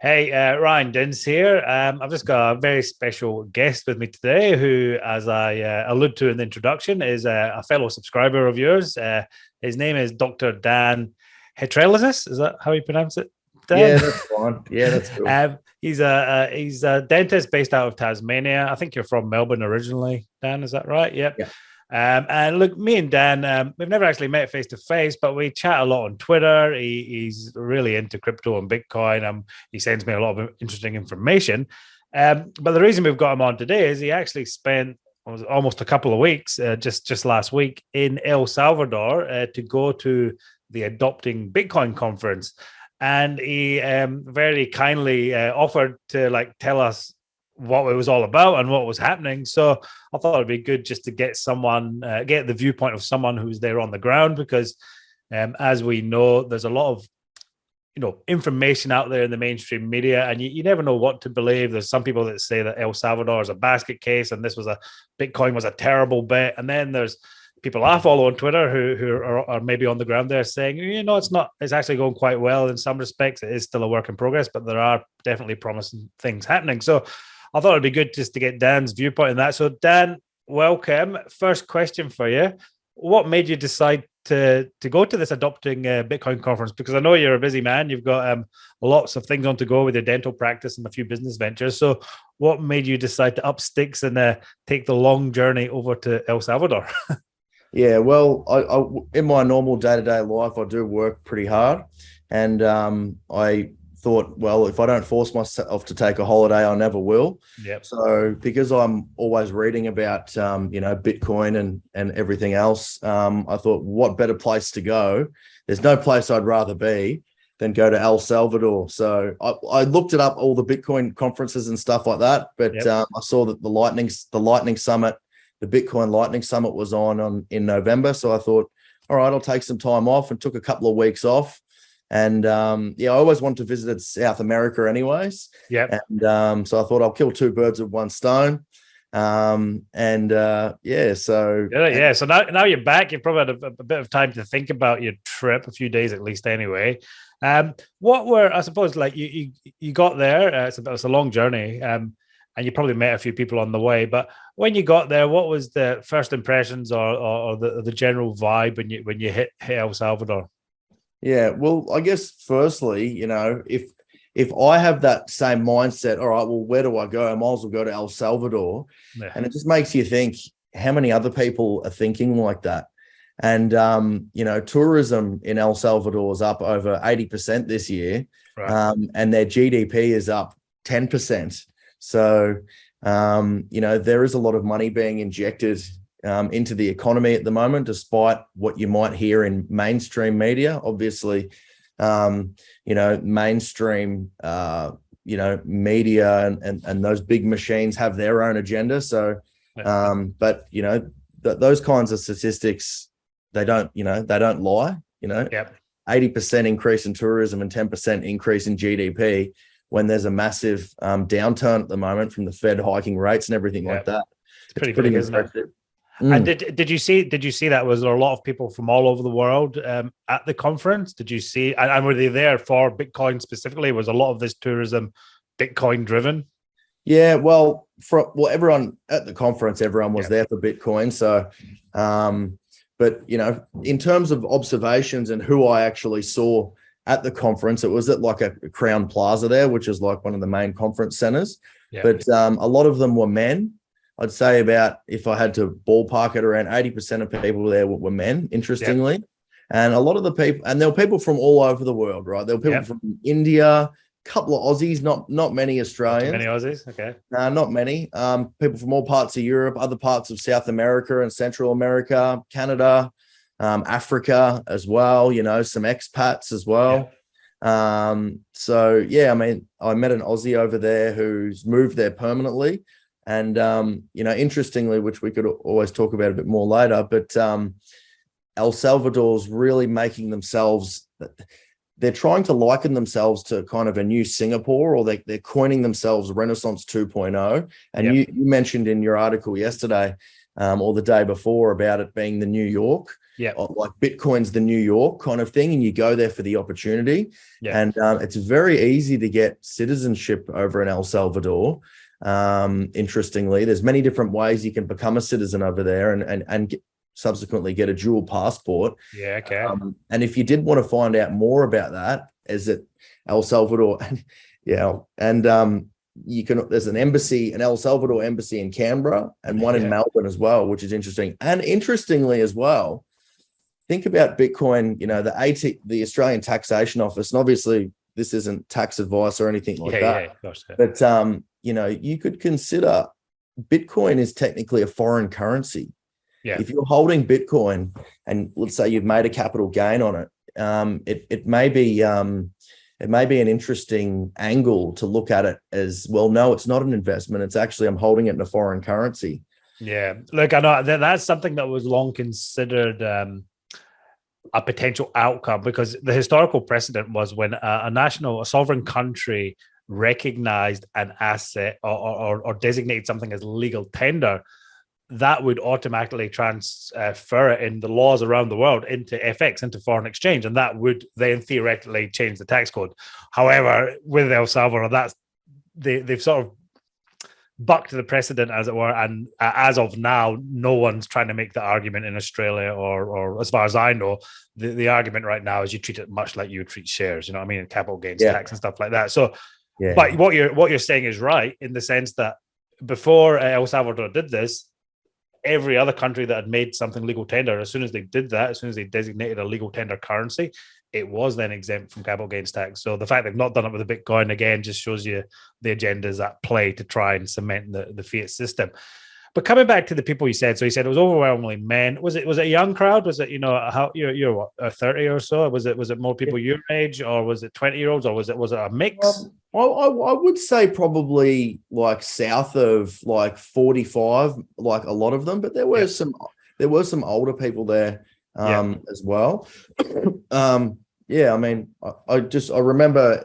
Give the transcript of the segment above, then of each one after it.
Hey, Ryan Dins here. I've just got a very special guest with me today who, as I allude to in the introduction, is a fellow subscriber of yours. His name is Dr. Dan Hetrel. Is that how you pronounce it, Dan? Yeah, that's fine. Yeah, that's cool. He's a dentist based out of Tasmania. I think you're from Melbourne originally, Dan. Is that right? Yep. Yeah. And look, me and Dan, we've never actually met face to face, but we chat a lot on Twitter. He's really into crypto and Bitcoin. He sends me a lot of interesting information. But the reason we've got him on today is he actually spent almost a couple of weeks, just last week, in El Salvador to go to the Adopting Bitcoin conference, and he very kindly offered to tell us what it was all about and what was happening. So I thought it'd be good just to get get the viewpoint of someone who's there on the ground, because as we know, there's a lot of information out there in the mainstream media, and you never know what to believe. There's some people that say that El Salvador is a basket case, and Bitcoin was a terrible bet, and then there's people I follow on Twitter who are maybe on the ground there saying, it's not, it's actually going quite well in some respects. It is still a work in progress, but there are definitely promising things happening. So I thought it'd be good just to get Dan's viewpoint on that. So Dan, welcome. First question for you. What made you decide to go to this Adopting Bitcoin conference? Because I know you're a busy man. You've got lots of things on to go with your dental practice and a few business ventures. So what made you decide to up sticks and take the long journey over to El Salvador? Yeah, well, I in my normal day-to-day life, I do work pretty hard, and I thought, well, if I don't force myself to take a holiday, I never will. Yep. So because I'm always reading about Bitcoin and everything else, I thought, what better place to go? There's no place I'd rather be than go to El Salvador. So I looked it up, all the Bitcoin conferences and stuff like that, but Yep. I saw that the Lightning Summit, the Bitcoin Lightning Summit was in November. So I thought, all right, I'll take some time off, and took a couple of weeks off. And I always wanted to visit South America anyways. Yep. And so I thought I'll kill two birds with one stone. So Yeah. So now you're back. You've probably had a bit of time to think about your trip, a few days at least, anyway. What were, I suppose, like you got there? It's a long journey, and you probably met a few people on the way. But when you got there, what was the first impressions or the general vibe when you hit El Salvador? Yeah, well, I guess firstly, if I have that same mindset, all right, well, where do I go? I might as well go to El Salvador. Yeah. And it just makes you think, how many other people are thinking like that? And, tourism in El Salvador is up over 80% this year. Right. And their GDP is up 10%. So, there is a lot of money being injected into the economy at the moment, despite what you might hear in mainstream media. Obviously, mainstream, media and those big machines have their own agenda. So, but those kinds of statistics, they don't lie. Yep. 80% increase in tourism and 10% increase in GDP when there's a massive downturn at the moment from the Fed hiking rates and everything like that. It's pretty big, isn't it? Mm. And did you see that? Was there a lot of people from all over the world at the conference? Did you see, and were they there for Bitcoin specifically? Was a lot of this tourism Bitcoin driven? Yeah, well, everyone at the conference, everyone was there for Bitcoin. So, but in terms of observations and who I actually saw at the conference, it was at like a Crown Plaza there, which is like one of the main conference centers. Yeah. But a lot of them were men. I'd say about, if I had to ballpark it, around 80% of people there were men, interestingly. Yep. And a lot of the people, and there were people from all over the world, right? There were people from India, a couple of Aussies, not many Australians. Not many Aussies, okay. Not many. People from all parts of Europe, other parts of South America and Central America, Canada, Africa as well, some expats as well. Yep. I met an Aussie over there who's moved there permanently. And, interestingly, which we could always talk about a bit more later, but El Salvador's really making themselves, they're trying to liken themselves to kind of a new Singapore, or they're coining themselves Renaissance 2.0. And you mentioned in your article yesterday, or the day before about it being the New York. Yeah. Like Bitcoin's the New York kind of thing, and you go there for the opportunity. Yeah. And it's very easy to get citizenship over in El Salvador. Interestingly, there's many different ways you can become a citizen over there and subsequently get a dual passport. Yeah, okay. And if you did want to find out more about that, is it El Salvador? Yeah, and you can. There's an embassy, an El Salvador embassy in Canberra, and one in Melbourne as well, which is interesting. And interestingly as well, think about Bitcoin. You know, the Australian Taxation Office, and obviously this isn't tax advice or anything like that. Yeah, of course. But you know, you could consider Bitcoin is technically a foreign currency. Yeah. If you're holding Bitcoin and let's say you've made a capital gain on it, it may be an interesting angle to look at it as, well, no, it's not an investment. It's actually, I'm holding it in a foreign currency. Yeah. Look, I know that's something that was long considered a potential outcome, because the historical precedent was when a sovereign country recognized an asset or designated something as legal tender, that would automatically transfer it in the laws around the world into FX, into foreign exchange, and that would then theoretically change the tax code. However, with El Salvador, they've sort of bucked the precedent, as it were, and as of now, no one's trying to make the argument in Australia, or as far as I know, the argument right now is you treat it much like you would treat shares. You know what I mean? Capital gains tax and stuff like that. So, but what you're saying is right, in the sense that before El Salvador did this, every other country that had made something legal tender, as soon as they did that, as soon as they designated a legal tender currency, it was then exempt from capital gains tax. So the fact they've not done it with the Bitcoin, again, just shows you the agenda is at play to try and cement the fiat system. But coming back to the people you said, so you said it was overwhelmingly men. Was it a young crowd? Was it, how you're what, 30 or so? Was it more people your age, or was it 20-year-olds, or was it a mix? I would say probably like south of like 45, like a lot of them, but there were some older people there as well. I mean, I remember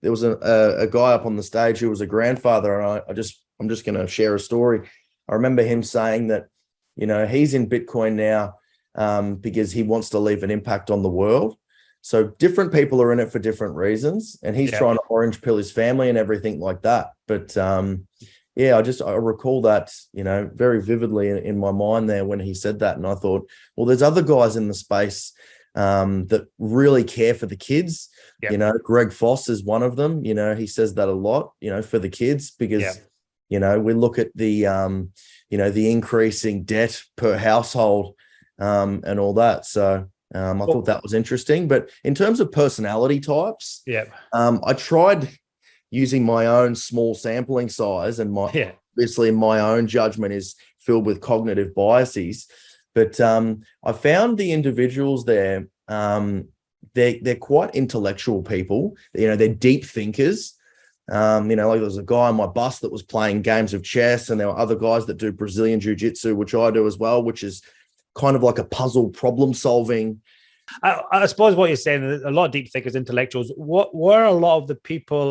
there was a guy up on the stage who was a grandfather, and I'm just going to share a story. I remember him saying that, he's in Bitcoin now because he wants to leave an impact on the world. So different people are in it for different reasons, and he's trying to orange pill his family and everything like that. But I recall that, very vividly in my mind there when he said that. And I thought, well, there's other guys in the space that really care for the kids. Greg Foss is one of them. He says that a lot, for the kids, because we look at the the increasing debt per household and all that. So I thought that was interesting. But in terms of personality types, I tried using my own small sampling size, and obviously my own judgment is filled with cognitive biases. But I found the individuals there, they're quite intellectual people. They're deep thinkers. Like there was a guy on my bus that was playing games of chess, and there were other guys that do Brazilian jiu-jitsu, which I do as well, which is kind of like a puzzle problem solving. I suppose what you're saying, a lot of deep thinkers, intellectuals. What were a lot of the people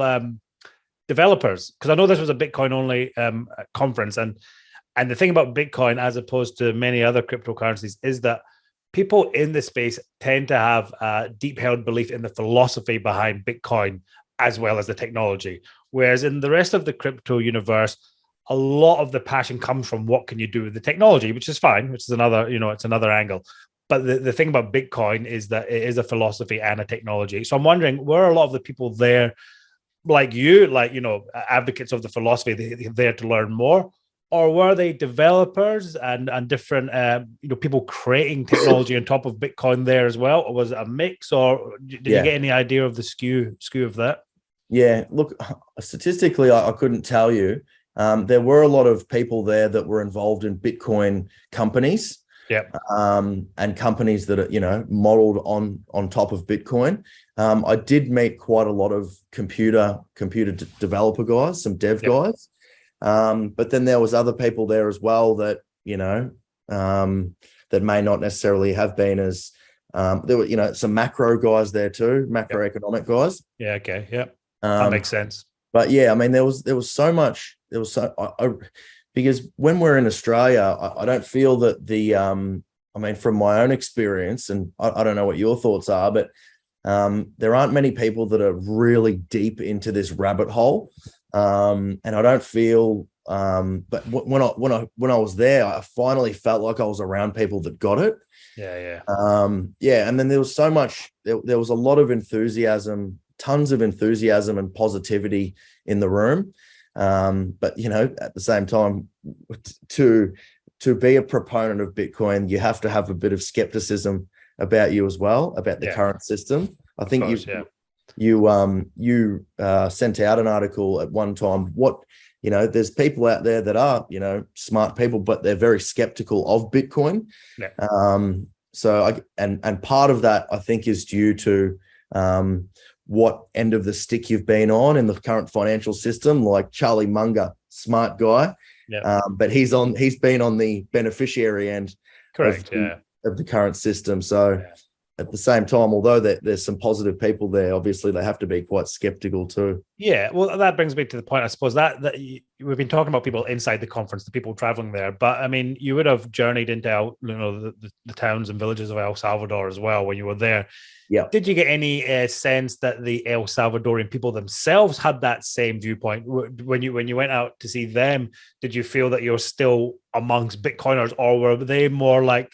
developers? Because I know this was a Bitcoin only conference, and the thing about Bitcoin, as opposed to many other cryptocurrencies, is that people in the space tend to have a deep held belief in the philosophy behind Bitcoin as well as the technology. Whereas in the rest of the crypto universe, a lot of the passion comes from what can you do with the technology, which is fine, which is another, it's another angle. But the thing about Bitcoin is that it is a philosophy and a technology. So I'm wondering, were a lot of the people there like you, advocates of the philosophy, they're there to learn more? Or were they developers and different, people creating technology on top of Bitcoin there as well? Or was it a mix? Or did you get any idea of the skew of that? Yeah, look, statistically, I couldn't tell you. There were a lot of people there that were involved in Bitcoin companies. And companies that are, modeled on top of Bitcoin. I did meet quite a lot of computer developer guys, some dev guys. But then there was other people there as well that, that may not necessarily have been as, there were, some macro guys there too, macroeconomic guys. Yeah. Okay. Yeah. That makes sense. But yeah, I mean, there was so much, because when we're in Australia, I don't feel that I mean, from my own experience, and I don't know what your thoughts are, but there aren't many people that are really deep into this rabbit hole. And I don't feel, but when I was there, I finally felt like I was around people that got it. Yeah. And then there was so much, there was a lot of enthusiasm, tons of enthusiasm and positivity in the room. But, you know, at the same time, to be a proponent of Bitcoin, you have to have a bit of skepticism about you as well, about the current system. I think you sent out an article at one time. You know, there's people out there that are, you know, smart people, but they're very skeptical of Bitcoin. So part of that, I think, is due to what end of the stick you've been on in the current financial system. Like Charlie Munger, smart guy. But he's been on the beneficiary end of the current system. So at the same time, although there's some positive people there, obviously they have to be quite skeptical too. Yeah, well, that brings me to the point, I suppose, that we've been talking about people inside the conference, the people traveling there. But I mean, you would have journeyed into the towns and villages of El Salvador as well when you were there. Yeah. Did you get any sense that the El Salvadorian people themselves had that same viewpoint when you went out to see them? Did you feel that you're still amongst Bitcoiners, or were they more like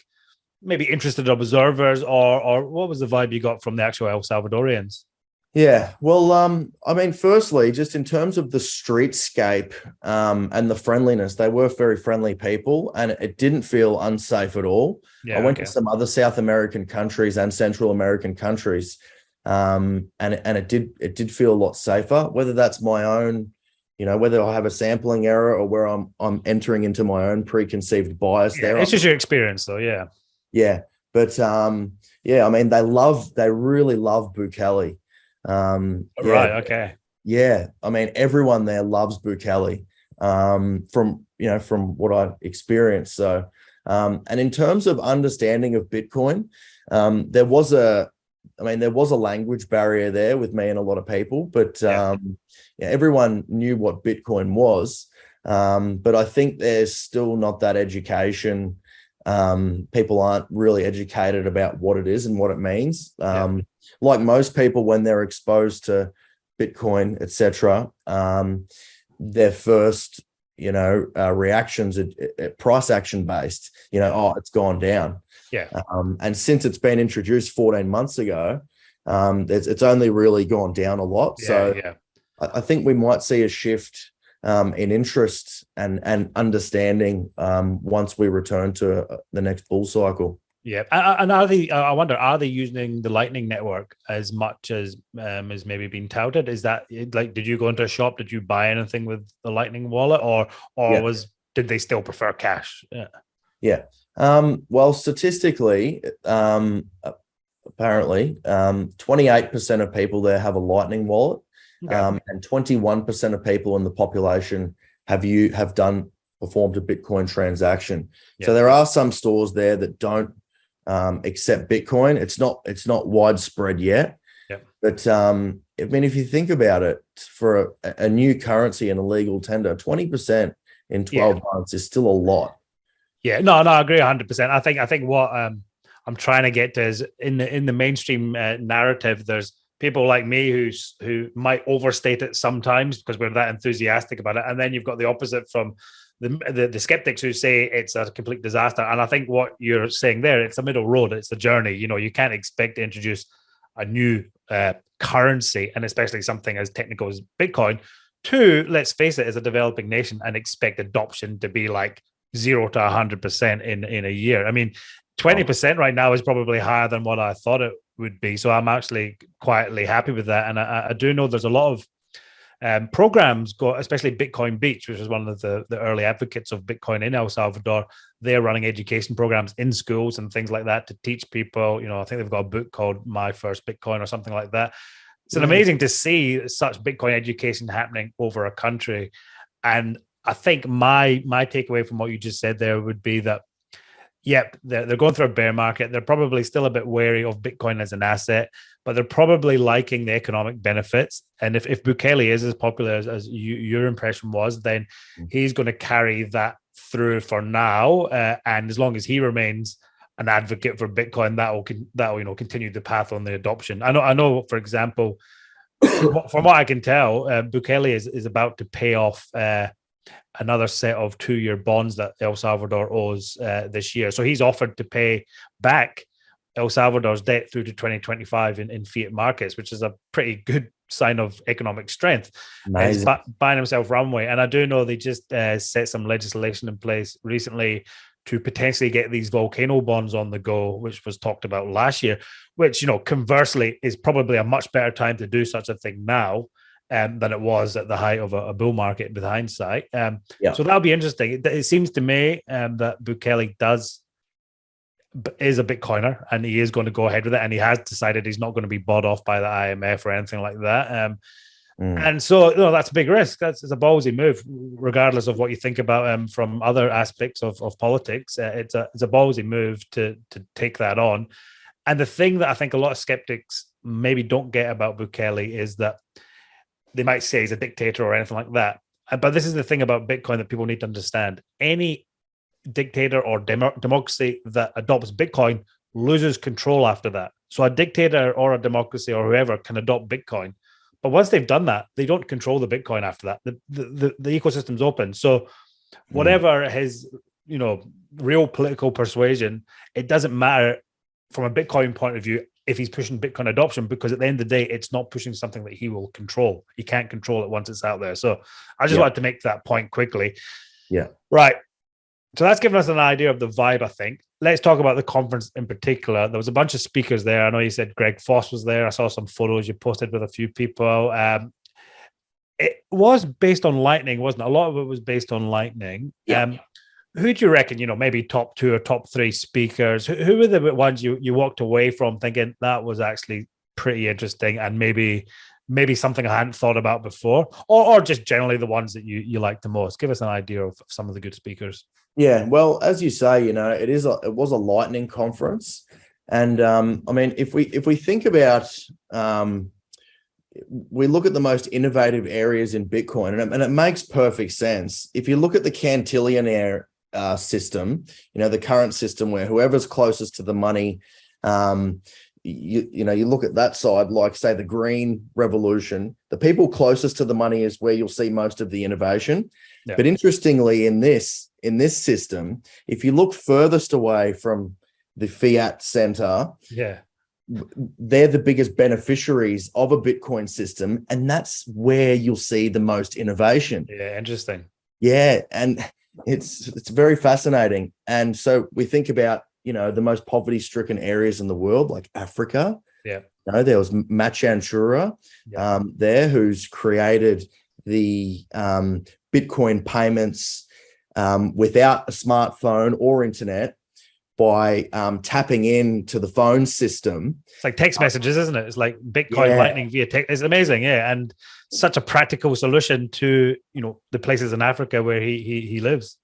maybe interested observers, or what was the vibe you got from the actual El Salvadorians? Yeah, well, I mean, firstly, just in terms of the streetscape and the friendliness, they were very friendly people, and it didn't feel unsafe at all. I went to some other South American countries and Central American countries, and it did feel a lot safer. Whether that's my own, you know, whether I have a sampling error or where I'm entering into my own preconceived bias there. It's just your experience, though. Yeah. Yeah, but I mean, they really love Bukele. Yeah, I mean, everyone there loves Bukele, from what I experienced. So, and in terms of understanding of Bitcoin, there was a language barrier there with me and a lot of people, but everyone knew what Bitcoin was. But I think there's still not that education. People aren't really educated about what it is and what it means. Like most people, when they're exposed to Bitcoin, etc., their first, reactions are price action based. It's gone down. And since it's been introduced 14 months ago, it's only really gone down a lot. I think we might see a shift in interest and understanding once we return to the next bull cycle. Yeah, and I wonder, are they using the Lightning Network as much as maybe being touted? Is that like, did you go into a shop? Did you buy anything with the Lightning wallet, or did they still prefer cash? Well, statistically, apparently, 28% of people there have a Lightning wallet. And 21% of people in the population have performed a Bitcoin transaction. So there are some stores there that don't accept Bitcoin. It's not widespread yet. But I mean, if you think about it, for a new currency and a legal tender, 20% in 12 months is still a lot. Yeah, no, I agree 100%. I think what I'm trying to get to is in the mainstream narrative, there's people like me who might overstate it sometimes because we're that enthusiastic about it, and then you've got the opposite from the skeptics who say it's a complete disaster. And I think what you're saying there, it's a middle road, it's a journey. You can't expect to introduce a new currency, and especially something as technical as Bitcoin, to, let's face it, as a developing nation, and expect adoption to be like 0 to 100% in a year. I mean, 20% right now is probably higher than what I thought it would be. So I'm actually quietly happy with that. And I do know there's a lot of programs, especially Bitcoin Beach, which is one of the early advocates of Bitcoin in El Salvador. They're running education programs in schools and things like that to teach people. I think they've got a book called My First Bitcoin or something like that. It's amazing to see such Bitcoin education happening over a country. And I think my takeaway from what you just said there would be that Yep, they're going through a bear market. They're probably still a bit wary of Bitcoin as an asset, but they're probably liking the economic benefits. And if Bukele is as popular as your impression was, then he's going to carry that through for now. And as long as he remains an advocate for Bitcoin, that will continue the path on the adoption. I know. For example, from what I can tell, Bukele is about to pay off another set of 2-year bonds that El Salvador owes this year. So he's offered to pay back El Salvador's debt through to 2025 in fiat markets, which is a pretty good sign of economic strength. He's buying himself runway. And I do know they just set some legislation in place recently to potentially get these volcano bonds on the go, which was talked about last year, which, conversely is probably a much better time to do such a thing now than it was at the height of a bull market with hindsight. So that'll be interesting. It seems to me that Bukele is a Bitcoiner and he is going to go ahead with it. And he has decided he's not going to be bought off by the IMF or anything like that. And so, that's a big risk. It's a ballsy move, regardless of what you think about him from other aspects of politics. It's a ballsy move to take that on. And the thing that I think a lot of skeptics maybe don't get about Bukele is that they might say he's a dictator or anything like that. But this is the thing about Bitcoin that people need to understand. Any dictator or democracy that adopts Bitcoin loses control after that. So a dictator or a democracy or whoever can adopt Bitcoin. But once they've done that, they don't control the Bitcoin after that. The ecosystem's open. So whatever his, real political persuasion, it doesn't matter from a Bitcoin point of view if he's pushing Bitcoin adoption, because at the end of the day, it's not pushing something that he will control. He can't control it once it's out there. So I just wanted to make that point quickly. Yeah. Right. So that's given us an idea of the vibe, I think. Let's talk about the conference in particular. There was a bunch of speakers there. I know you said Greg Foss was there. I saw some photos you posted with a few people. It was based on Lightning, wasn't it? A lot of it was based on Lightning. Yeah. Who do you reckon, maybe top 2 or top 3 speakers? Who were the ones you walked away from thinking that was actually pretty interesting and maybe something I hadn't thought about before, or just generally the ones that you liked the most? Give us an idea of some of the good speakers. Yeah, well, as you say, it was a Lightning conference, and if we think about, we look at the most innovative areas in Bitcoin, and it makes perfect sense. If you look at the Cantillionaire system, the current system where whoever's closest to the money, you look at that side, like say the green revolution, the people closest to the money is where you'll see most of the innovation. Yeah. But interestingly, in this system, if you look furthest away from the fiat center, they're the biggest beneficiaries of a Bitcoin system, and that's where you'll see the most innovation. Yeah, interesting. Yeah, and it's very fascinating. And so we think about the most poverty-stricken areas in the world, like Africa. Yeah. There was Machan Chura there, who's created the Bitcoin payments without a smartphone or internet by tapping into the phone system. It's like text messages, isn't it? It's like Bitcoin Lightning via text. It's amazing, yeah, and such a practical solution to the places in Africa where he lives.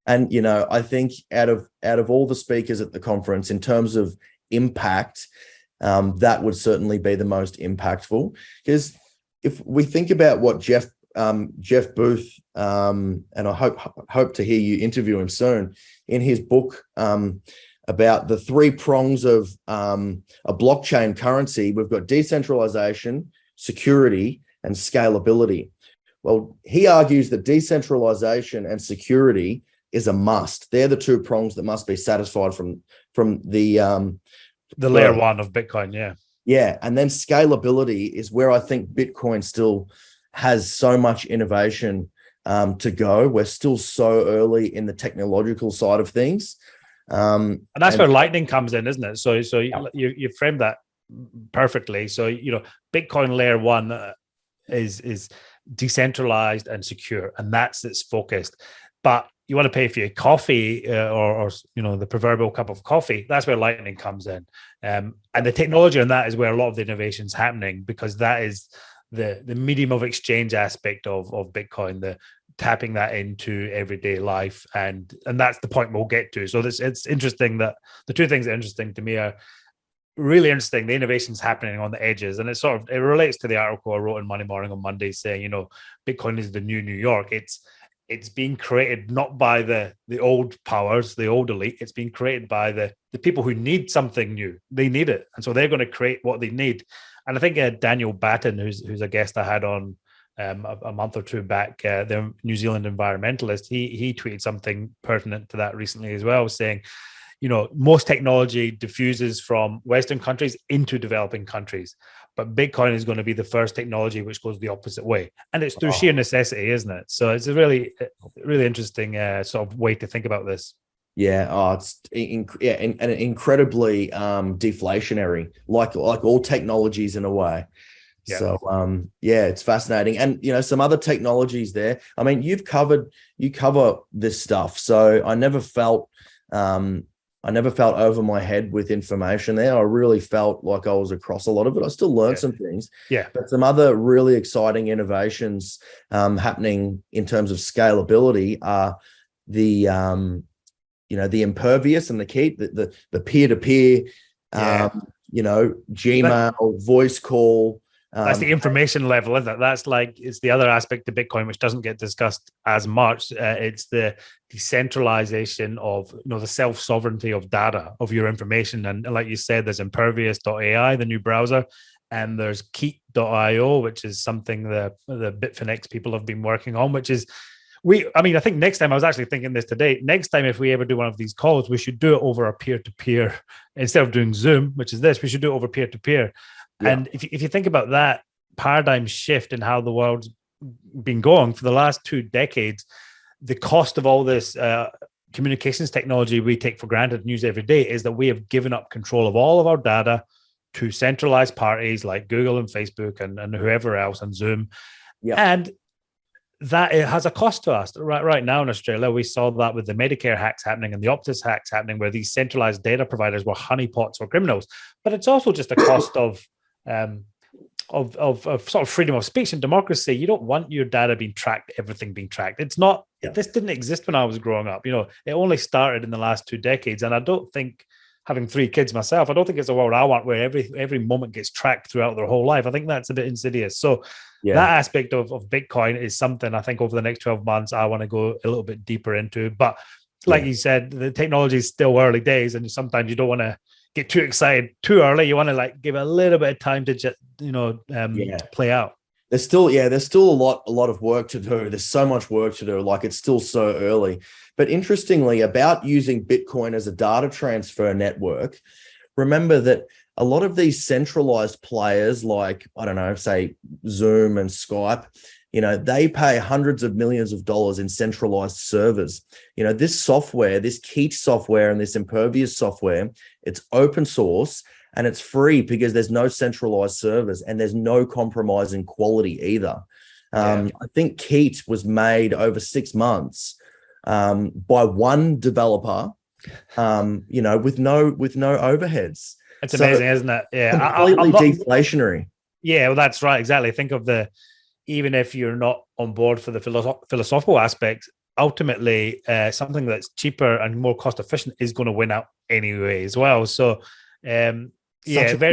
And I think out of all the speakers at the conference, in terms of impact, that would certainly be the most impactful. Because if we think about what Jeff Booth, and I hope to hear you interview him soon, in his book about the 3 prongs of a blockchain currency, we've got decentralization, security, and scalability. Well, he argues that decentralization and security is a must. They're the 2 prongs that must be satisfied from the layer 1 of Bitcoin. Yeah. Yeah. And then scalability is where I think Bitcoin still has so much innovation to go. We're still so early in the technological side of things. And that's where Lightning comes in, isn't it? So you framed that perfectly. So, Bitcoin layer 1 is decentralized and secure, and that's its focused. But you want to pay for your coffee or the proverbial cup of coffee. That's where Lightning comes in. And the technology on that is where a lot of the innovation is happening, because that is the medium of exchange aspect of Bitcoin, tapping that into everyday life, and that's the point we'll get to. So it's interesting that the two things that are interesting to me are really interesting. The innovations happening on the edges, and it relates to the article I wrote in Money Morning on Monday, saying, you know, Bitcoin is the new New York. It's being created not by the old powers, the old elite. It's being created by the people who need something new. They need it, and so they're going to create what they need. And I think Daniel Batten, who's a guest I had on a month or two back, the New Zealand environmentalist, he tweeted something pertinent to that recently as well, saying, you know, most technology diffuses from Western countries into developing countries, but Bitcoin is going to be the first technology which goes the opposite way, and it's through sheer necessity, isn't it? So it's a really interesting sort of way to think about this. Yeah, it's and incredibly deflationary, like all technologies in a way. Yeah. So it's fascinating. And you know, some other technologies there. I mean, you cover this stuff, so I never felt over my head with information there. I really felt like I was across a lot of it. I still learned some things. Yeah. But some other really exciting innovations happening in terms of scalability are the the impervious and the key, the peer-to-peer, Gmail, voice call. That's the information level, isn't it? That's like, it's the other aspect of Bitcoin, which doesn't get discussed as much. It's the decentralization of, you know, the self-sovereignty of data, of your information. And like you said, there's impervious.ai, the new browser, and there's Keep.io, which is something the Bitfinex people have been working on, which is, I think next time, I was actually thinking this today, next time if we ever do one of these calls, we should do it over a peer-to-peer. Instead of doing Zoom, which is this, we should do it over peer-to-peer. Yeah. And if you think about that paradigm shift in how the world's been going for the last 2 decades, the cost of all this communications technology we take for granted and use every day is that we have given up control of all of our data to centralized parties like Google and Facebook and whoever else, and Zoom. Yeah. And that it has a cost to us. Right now in Australia, we saw that with the Medicare hacks happening and the Optus hacks happening, where these centralized data providers were honeypots for criminals. But it's also just a cost of sort of freedom of speech and democracy. You don't want your data being tracked, everything being tracked. It's not. Yeah. This didn't exist when I was growing up. You know, it only started in the last 2 decades, and I don't think, having 3 kids myself, I don't think it's a world I want where every moment gets tracked throughout their whole life. I think that's a bit insidious. So that aspect of Bitcoin is something I think over the next 12 months I want to go a little bit deeper into. But like you said, the technology is still early days, and sometimes you don't want to get too excited too early. You want to like give a little bit of time to just to play out. There's still a lot of work to do. There's so much work to do. Like, it's still so early. But interestingly, about using Bitcoin as a data transfer network, remember that a lot of these centralized players, like, I don't know, say Zoom and Skype, you know, they pay hundreds of millions of dollars in centralized servers. You know, this software, this Keat software and this Impervious software, it's open source and it's free because there's no centralized servers and there's no compromise in quality either. I think Keat was made over 6 months by one developer, with no overheads. It's amazing, isn't it? Yeah, completely deflationary. Yeah, well, that's right. Exactly. Think of even if you're not on board for the philosophical aspects, ultimately something that's cheaper and more cost efficient is going to win out anyway as well. So, very,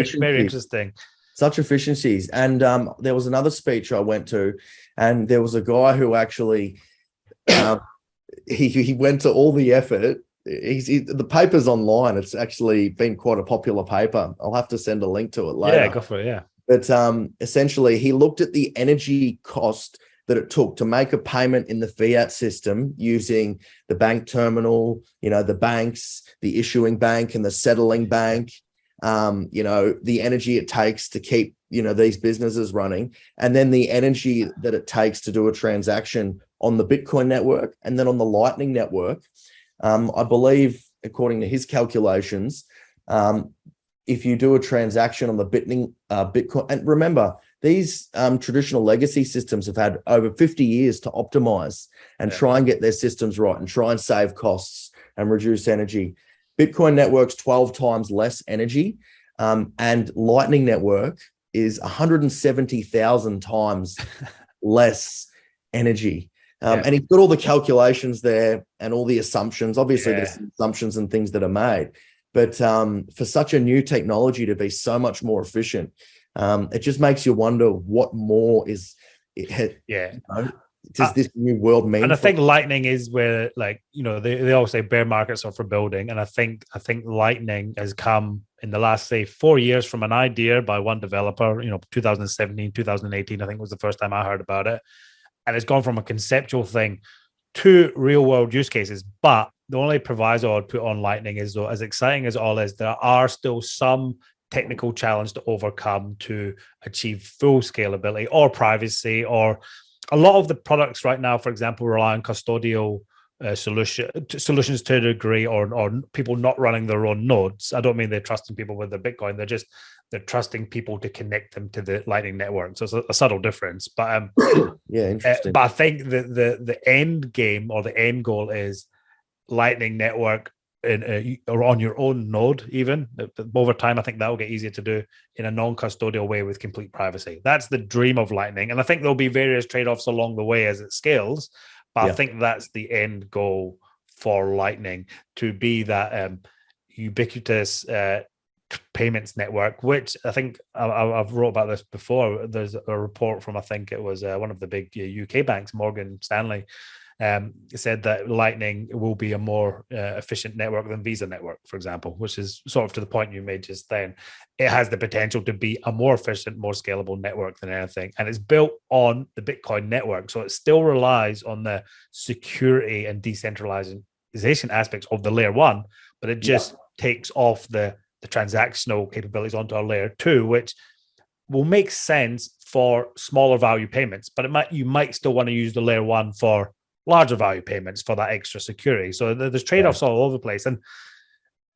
very interesting. Such efficiencies. And there was another speech I went to, and there was a guy who actually he went to all the effort. The paper's online. It's actually been quite a popular paper. I'll have to send a link to it later. Yeah, go for it. Yeah. But essentially, he looked at the energy cost that it took to make a payment in the fiat system using the bank terminal, the banks, the issuing bank and the settling bank, the energy it takes to keep, these businesses running, and then the energy that it takes to do a transaction on the Bitcoin network and then on the Lightning network. I believe, according to his calculations, if you do a transaction on the Bitcoin, and remember, these traditional legacy systems have had over 50 years to optimize and try and get their systems right and try and save costs and reduce energy. Bitcoin network's 12 times less energy, and Lightning network is 170,000 times less energy. And he's got all the calculations there and all the assumptions. Obviously, there's some assumptions and things that are made. But for such a new technology to be so much more efficient, it just makes you wonder what more is it. Does this new world mean? And I think Lightning is where, like, they all say bear markets are for building. And I think Lightning has come in the last, say, 4 years from an idea by one developer, 2017, 2018, I think was the first time I heard about it. And it's gone from a conceptual thing to real world use cases. But the only proviso I'd put on Lightning is, though, as exciting as all is, there are still some technical challenge to overcome to achieve full scalability or privacy. Or a lot of the products right now, for example, rely on custodial solutions to a degree, or people not running their own nodes. I don't mean they're trusting people with their Bitcoin. They're trusting people to connect them to the Lightning network. So it's a subtle difference. But interesting. But I think the end game or the end goal is Lightning network or on your own node. Even over time, I think that will get easier to do in a non-custodial way with complete privacy. That's the dream of Lightning, and I think there'll be various trade-offs along the way as it scales. But I think that's the end goal for Lightning, to be that ubiquitous payments network, which I think I've wrote about this before. There's a report from, I think it was one of the big UK banks, Morgan Stanley, said that Lightning will be a more efficient network than Visa network, for example, which is sort of to the point you made just then. It has the potential to be a more efficient, more scalable network than anything. And it's built on the Bitcoin network. So it still relies on the security and decentralization aspects of the layer one, but it just takes off the transactional capabilities onto a layer two, which will make sense for smaller value payments, but you might still want to use the layer one for larger value payments for that extra security. So there's trade-offs all over the place. And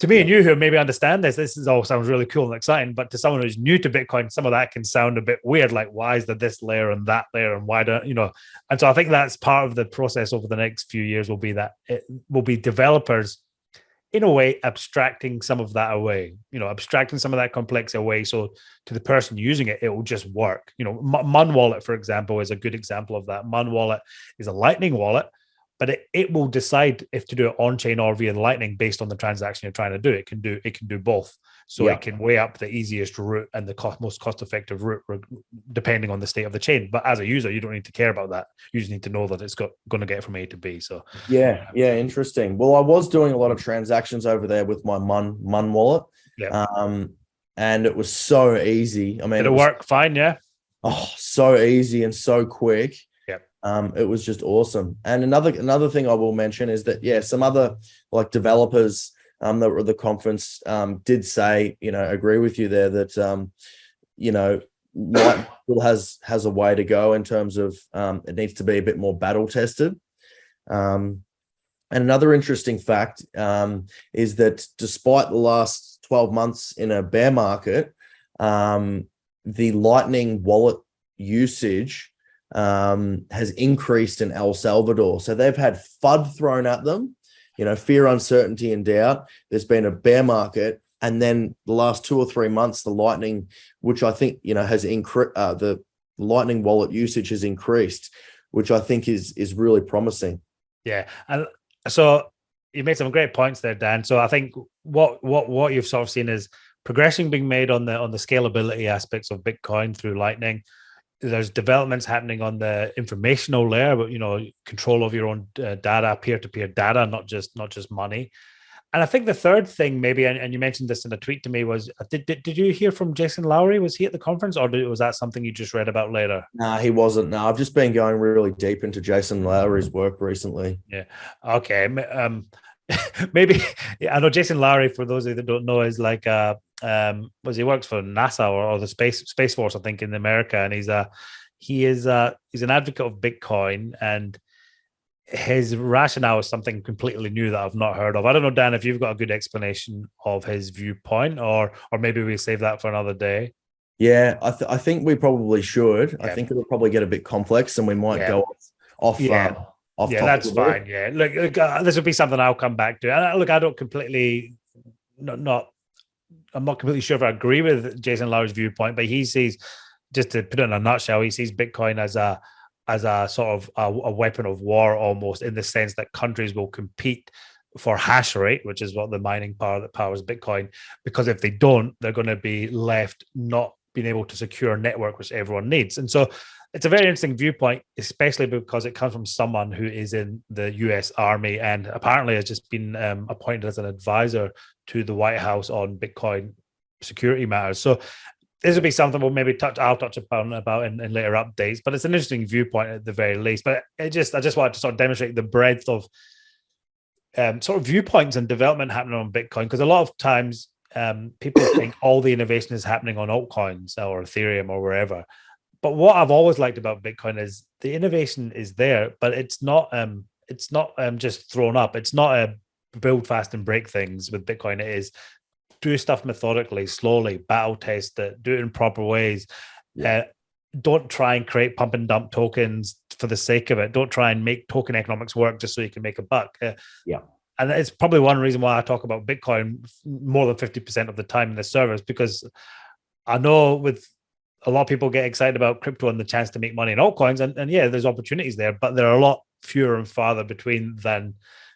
to me and you who maybe understand this all sounds really cool and exciting, but to someone who's new to Bitcoin, some of that can sound a bit weird, like why is there this layer and that layer, and why don't, and so I think that's part of the process over the next few years will be that it will be developers in a way abstracting some of that away, abstracting some of that complexity away. So to the person using it, it will just work. Mun Wallet, for example, is a good example of that. Mun Wallet is a Lightning wallet, but it will decide if to do it on chain or via Lightning based on the transaction you're trying to do. It can do both. So it can weigh up the easiest route and the most cost-effective route depending on the state of the chain. But as a user, you don't need to care about that. You just need to know that it's going to get from A to B. So yeah, interesting. Well, I was doing a lot of transactions over there with my Mun wallet, and it was so easy. I mean, did it work fine? Yeah. Oh, so easy and so quick. It was just awesome. And another thing I will mention is that some other like developers that were at the conference did say, agree with you there that Light still has a way to go in terms of it needs to be a bit more battle tested. And another interesting fact is that despite the last 12 months in a bear market, the Lightning wallet usage has increased in El Salvador. So they've had FUD thrown at them, fear, uncertainty, and doubt. There's been a bear market. And then the last 2 or 3 months, the Lightning, which I think, has increased, the Lightning wallet usage has increased, which I think is really promising. Yeah. And so you made some great points there, Dan. So I think what you've sort of seen is progression being made on the scalability aspects of Bitcoin through Lightning. There's developments happening on the informational layer, but control of your own data, peer-to-peer data, not just money. And I think the third thing, maybe, and you mentioned this in a tweet to me, was did you hear from Jason Lowry? Was he at the conference, or was that something you just read about later? No, he wasn't. No, I've just been going really deep into Jason Lowry's work recently. Yeah. Okay. Maybe I know Jason Lowry, for those of you that don't know, is like he works for NASA or the Space Force, I think, in America, and he's an advocate of Bitcoin, and his rationale is something completely new that I've not heard of. I don't know, Dan, if you've got a good explanation of his viewpoint, or maybe we save that for another day. Yeah, I think we probably should. Yeah. I think it'll probably get a bit complex, and we might go off. Off that's fine. Yeah, look, this would be something I'll come back to. And look, I don't completely I'm not completely sure if I agree with Jason Lowry's viewpoint, but he sees, just to put it in a nutshell, he sees Bitcoin as a as a sort of a weapon of war, almost, in the sense that countries will compete for hash rate, which is what the mining power that powers Bitcoin, because if they don't, they're going to be left not being able to secure a network which everyone needs. And so it's a very interesting viewpoint, especially because it comes from someone who is in the US Army and apparently has just been appointed as an advisor to the White House on Bitcoin security matters. So this will be something we'll maybe I'll touch upon about in later updates, but it's an interesting viewpoint at the very least. But I just wanted to sort of demonstrate the breadth of sort of viewpoints and development happening on Bitcoin, because a lot of times people think all the innovation is happening on altcoins or Ethereum or wherever. But what I've always liked about Bitcoin is the innovation is there, but it's not just thrown up. It's not a build fast and break things with Bitcoin. It is do stuff methodically, slowly, battle test it, do it in proper ways. Don't try and create pump and dump tokens for the sake of it. Don't try and make token economics work just so you can make a buck. And it's probably one reason why I talk about Bitcoin more than 50% of the time in the servers, because I know with a lot of people get excited about crypto and the chance to make money in altcoins, and yeah, there's opportunities there, but there are a lot fewer and farther between than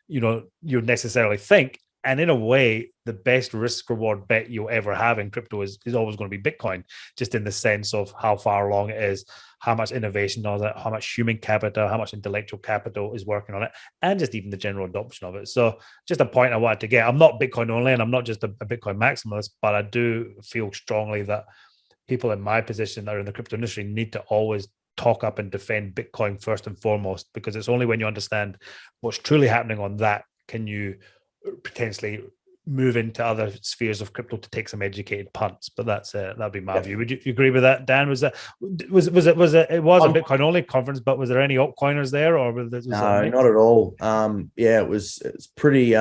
you necessarily think. And in a way, the best risk reward bet you'll ever have in crypto is always going to be Bitcoin, just in the sense of how far along it is, how much innovation on it, how much human capital, how much intellectual capital is working on it, and just even the general adoption of it. So just a point I wanted to get. I'm not Bitcoin only, and I'm not just a Bitcoin maximalist, but I do feel strongly that people in my position that are in the crypto industry need to always talk up and defend Bitcoin first and foremost, because it's only when you understand what's truly happening on that can you potentially move into other spheres of crypto to take some educated punts. But that'd be my view. Would you agree with that, Dan? Was it a Bitcoin only conference, but was there any altcoiners there, or was no, not at all. It's pretty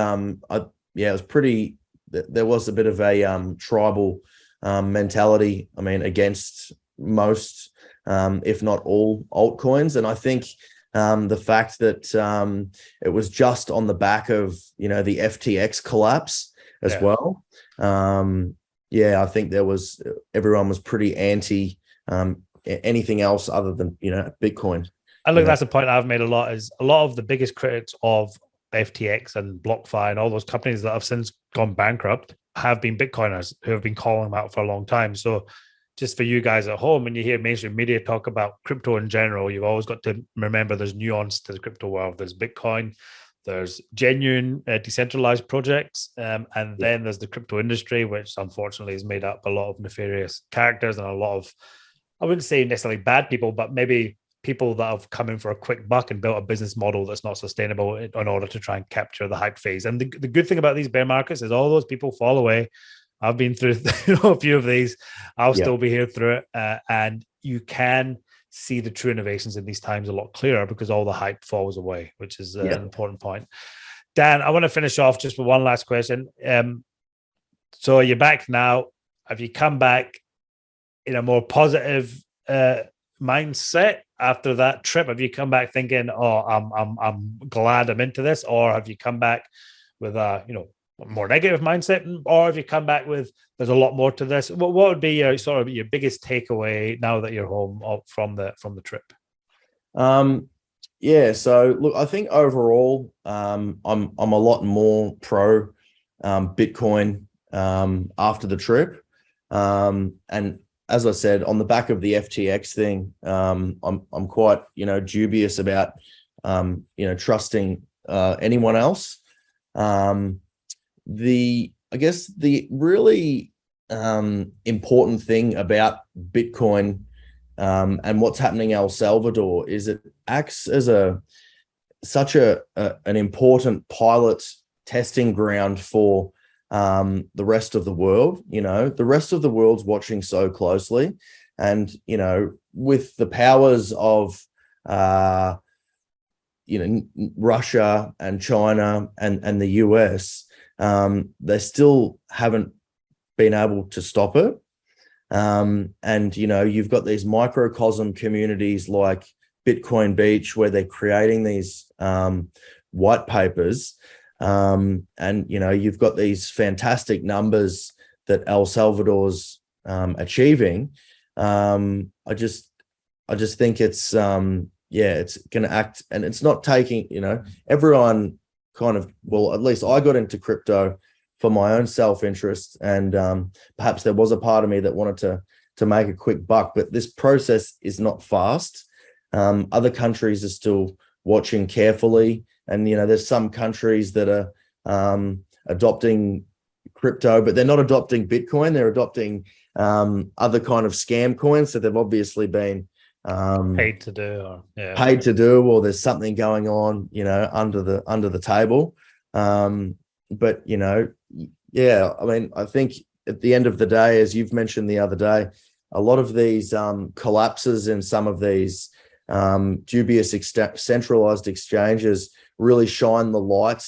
there was a bit of a tribal mentality, I mean, against most if not all altcoins. And I think the fact that it was just on the back of the FTX collapse as well. I think everyone was pretty anti anything else other than Bitcoin. And look, that's the point I've made a lot, is a lot of the biggest critics of FTX and BlockFi and all those companies that have since gone bankrupt have been Bitcoiners who have been calling them out for a long time. So just for you guys at home, when you hear mainstream media talk about crypto in general, you've always got to remember there's nuance to the crypto world. There's Bitcoin, there's genuine decentralized projects, and then there's the crypto industry, which unfortunately is made up a lot of nefarious characters and a lot of, I wouldn't say necessarily bad people, but maybe people that have come in for a quick buck and built a business model that's not sustainable in order to try and capture the hype phase. And the good thing about these bear markets is all those people fall away. I've been through a few of these. I'll still be here through it. And you can see the true innovations in these times a lot clearer because all the hype falls away, which is an important point. Dan, I want to finish off just with one last question. So you're back now. Have you come back in a more positive mindset after that trip? Have you come back thinking, "Oh, I'm glad I'm into this," or have you come back with a more negative mindset, or have you come back with there's a lot more to this? What would be your sort of your biggest takeaway now that you're home from the trip? So look, I think overall, I'm a lot more pro Bitcoin after the trip, and as I said, on the back of the FTX thing, I'm quite dubious about trusting anyone else. I guess the really important thing about Bitcoin and what's happening in El Salvador is it acts as such an important pilot testing ground for the rest of the world. The rest of the world's watching so closely, and with the powers of Russia and China and the US, they still haven't been able to stop it. And you've got these microcosm communities like Bitcoin Beach where they're creating these white papers, and you've got these fantastic numbers that El Salvador's achieving. I just think it's it's going to act, and it's not taking, everyone kind of, well, at least I got into crypto for my own self-interest, and perhaps there was a part of me that wanted to make a quick buck, but this process is not fast. Other countries are still watching carefully, and there's some countries that are adopting crypto, but they're not adopting Bitcoin. They're adopting other kind of scam coins that they've obviously been paid to do, or there's something going on, under the table. But I mean, I think at the end of the day, as you've mentioned the other day, a lot of these collapses in some of these dubious centralized exchanges really shine the light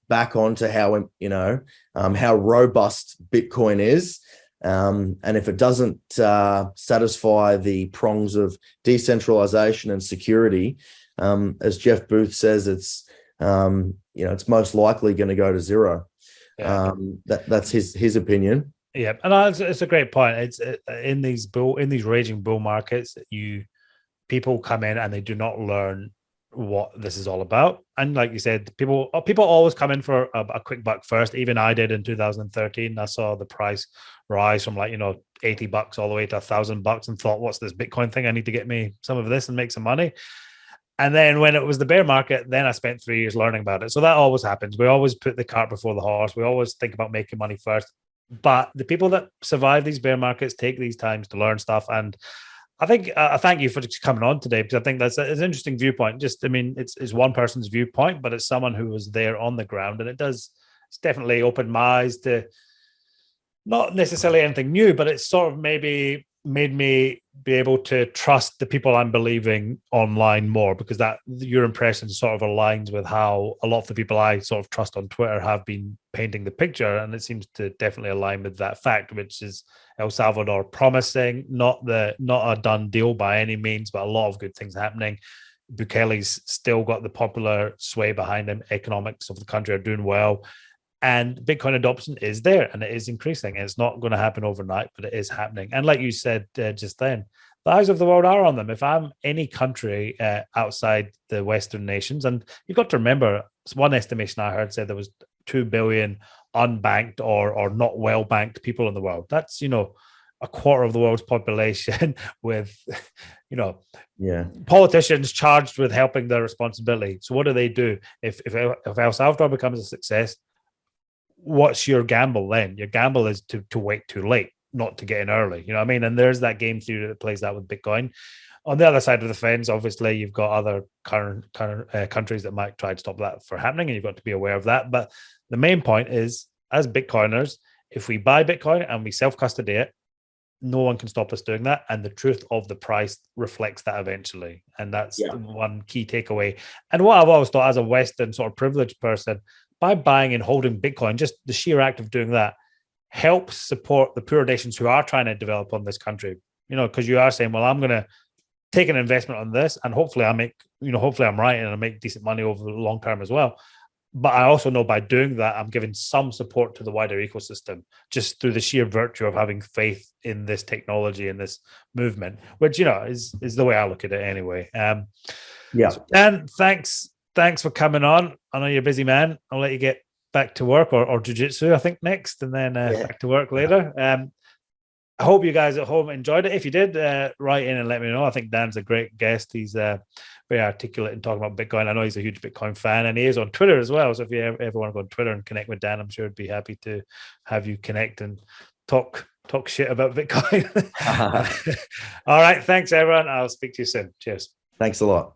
back onto how how robust Bitcoin is. And if it doesn't satisfy the prongs of decentralization and security, as Jeff Booth says, it's most likely going to go to zero. That's his opinion. Yeah, and it's a great point. It's in these raging bull markets, people come in and they do not learn what this is all about. And like you said, people always come in for a quick buck first. Even I did in 2013. I saw the price rise from $80 all the way to $1,000 and thought, what's this Bitcoin thing? I need to get me some of this and make some money. And then when it was the bear market, then I spent 3 years learning about it. So that always happens. We always put the cart before the horse. We always think about making money first. But the people that survive these bear markets take these times to learn stuff. And I think I thank you for coming on today, because I think that's an interesting viewpoint. It's one person's viewpoint, but it's someone who was there on the ground, and it's definitely opened my eyes to not necessarily anything new, but it's sort of maybe made me be able to trust the people I'm believing online more, because that your impression sort of aligns with how a lot of the people I sort of trust on Twitter have been painting the picture, and it seems to definitely align with that fact, which is El Salvador promising, not a done deal by any means, but a lot of good things happening. Bukele's still got the popular sway behind him. Economics of the country are doing well. And Bitcoin adoption is there, and it is increasing. It's not going to happen overnight, but it is happening. And like you said just then, the eyes of the world are on them. If I'm any country outside the Western nations, and you've got to remember, one estimation I heard said there was 2 billion unbanked or not well banked people in the world. That's a quarter of the world's population with politicians charged with helping their responsibility. So what do? If El Salvador becomes a success, what's your gamble then? Your gamble is to wait too late, not to get in early. You know what I mean? And there's that game theory that plays that with Bitcoin. On the other side of the fence, obviously, you've got other current countries that might try to stop that from happening, and you've got to be aware of that. But the main point is, as Bitcoiners, if we buy Bitcoin and we self-custody it, no one can stop us doing that. And the truth of the price reflects that eventually. And that's one key takeaway. And what I've always thought, as a Western sort of privileged person, by buying and holding Bitcoin, just the sheer act of doing that helps support the poor nations who are trying to develop on this country. Because you are saying, well, I'm going to take an investment on this, and hopefully hopefully I'm right and I make decent money over the long term as well. But I also know by doing that, I'm giving some support to the wider ecosystem, just through the sheer virtue of having faith in this technology and this movement, which, is the way I look at it anyway. So, Dan, thanks for coming on. I know you're a busy man. I'll let you get back to work or jiu-jitsu, I think, next, and then back to work later. I hope you guys at home enjoyed it. If you did, write in and let me know. I think Dan's a great guest. He's very articulate in talking about Bitcoin. I know he's a huge Bitcoin fan, and he is on Twitter as well. So if you ever want to go on Twitter and connect with Dan, I'm sure he'd be happy to have you connect and talk shit about Bitcoin. All right. Thanks, everyone. I'll speak to you soon. Cheers. Thanks a lot.